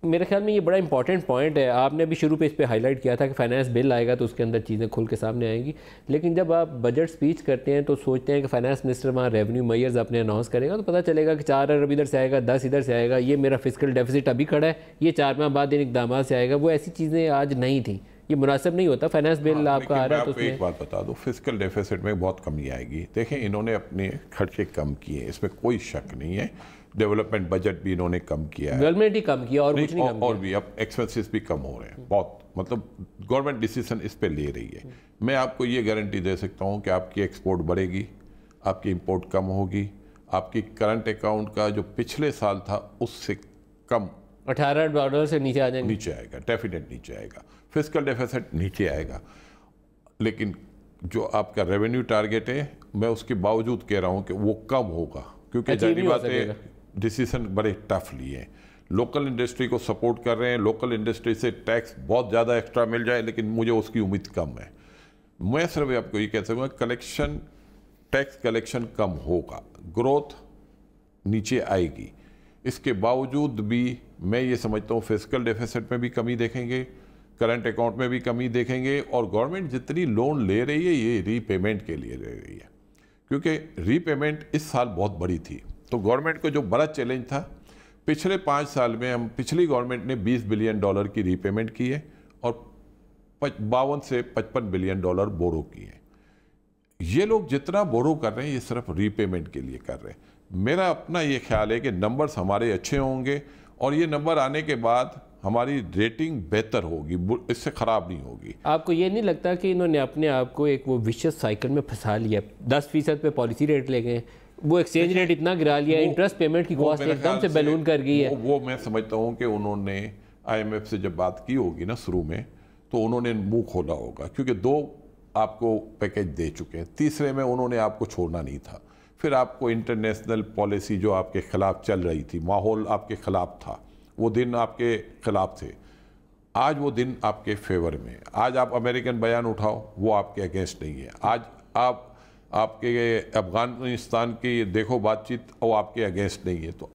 मेरे ख्याल में ये बड़ा इंपॉर्टेंट पॉइंट है। आपने अभी शुरू पे इस पे हाईलाइट किया था कि फाइनेंस बिल आएगा तो उसके अंदर चीज़ें खुल के सामने आएंगी, लेकिन जब आप बजट स्पीच करते हैं तो सोचते हैं कि फाइनेंस मिनिस्टर वहाँ रेवेन्यू मेयर्स अपने अनाउंस करेगा तो पता चलेगा कि 4 अरब इधर से आएगा, 10 इधर से आएगा, ये मेरा फिजिकल डेफिसिट अभी खड़ा है, ये 4 माह बाद इन इकदाम से आएगा। वो ऐसी चीज़ें आज नहीं थी, ये मुनासिब नहीं होता। फाइनेंस बिल आपका आ रहा है तो उसमें एक बात बता दूं, फिजिकल डेफिसिट में बहुत कमी आएगी। देखें, इन्होंने अपने खर्चे कम किए, इसमें कोई शक नहीं है। डेवलपमेंट बजट भी इन्होंने कम किया है, गवर्नमेंट ही कम किया और कुछ नहीं कम और भी अब एक्सपेंसेस भी कम हो रहे हैं बहुत, मतलब गवर्नमेंट डिसीजन इस पे ले रही है। मैं आपको ये गारंटी दे सकता हूँ कि आपकी एक्सपोर्ट बढ़ेगी, आपकी इंपोर्ट कम होगी, आपकी करंट अकाउंट का जो पिछले साल था उससे कम $18 से नीचे आ जाएंगे, नीचे आएगा, डेफिनेट नीचे आएगा, फिजिकल डेफिसिट नीचे आएगा। लेकिन जो आपका रेवेन्यू टारगेट है, मैं उसके बावजूद कह रहा हूँ कि वो कम होगा, क्योंकि जाहिर बात है डिसीजन बड़े टफ लिए। लोकल इंडस्ट्री को सपोर्ट कर रहे हैं, लोकल इंडस्ट्री से टैक्स बहुत ज़्यादा एक्स्ट्रा मिल जाए, लेकिन मुझे उसकी उम्मीद कम है। मैं सिर्फ आपको ये कह सकूँगा, कलेक्शन, टैक्स कलेक्शन कम होगा, ग्रोथ नीचे आएगी। इसके बावजूद भी मैं ये समझता हूँ फिजिकल डेफिसिट में भी कमी देखेंगे, करंट अकाउंट में भी कमी देखेंगे, और गवर्नमेंट जितनी लोन ले रही है ये रीपेमेंट के लिए ले रही है, क्योंकि रीपेमेंट इस साल बहुत बड़ी थी। तो गवर्नमेंट को जो बड़ा चैलेंज था, पिछले 5 साल में पिछली गवर्नमेंट ने $20 बिलियन की रीपेमेंट की है और 52 से 55 बिलियन डॉलर बोरो किए। ये लोग जितना बोरो कर रहे हैं ये सिर्फ रीपेमेंट के लिए कर रहे हैं। मेरा अपना ये ख्याल है कि नंबर्स हमारे अच्छे होंगे और ये नंबर आने के बाद हमारी रेटिंग बेहतर होगी, इससे ख़राब नहीं होगी। आपको ये नहीं लगता कि इन्होंने अपने आप को एक वो विशियस साइकिल में फंसा लिया? 10% पे पॉलिसी रेट ले गए, वो एक्सचेंज रेट इतना गिरा लिया, इंटरेस्ट पेमेंट की कॉस्ट एकदम से बैलून कर गई है। वो मैं समझता हूँ कि उन्होंने IMF से जब बात की होगी ना शुरू में, तो उन्होंने मुंह खोला होगा, क्योंकि 2 आपको पैकेज दे चुके हैं, तीसरे में उन्होंने आपको छोड़ना नहीं था। फिर आपको इंटरनेशनल पॉलिसी जो आपके खिलाफ चल रही थी, माहौल आपके खिलाफ था, वो दिन आपके खिलाफ थे। आज वो दिन आपके फेवर में। आज आप अमेरिकन बयान उठाओ, वो आपके अगेंस्ट नहीं है। आज आप आपके अफगानिस्तान की देखो बातचीत, वो आपके अगेंस्ट नहीं है। तो